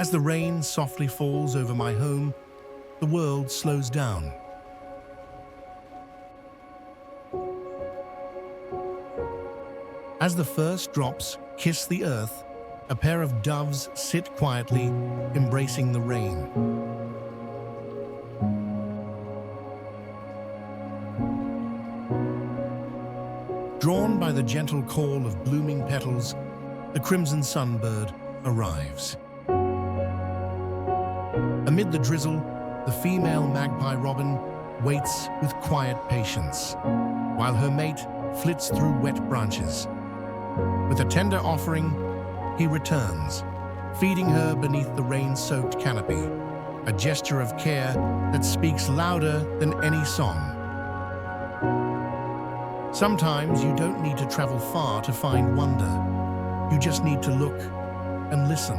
As the rain softly falls over my home, the world slows down. As the first drops kiss the earth, a pair of doves sit quietly, embracing the rain. Drawn by the gentle call of blooming petals, the Crimson Sunbird arrives. Amid the drizzle, the female magpie robin waits with quiet patience, while her mate flits through wet branches. With a tender offering, he returns, feeding her beneath the rain-soaked canopy, a gesture of care that speaks louder than any song. Sometimes you don't need to travel far to find wonder. You just need to look and listen.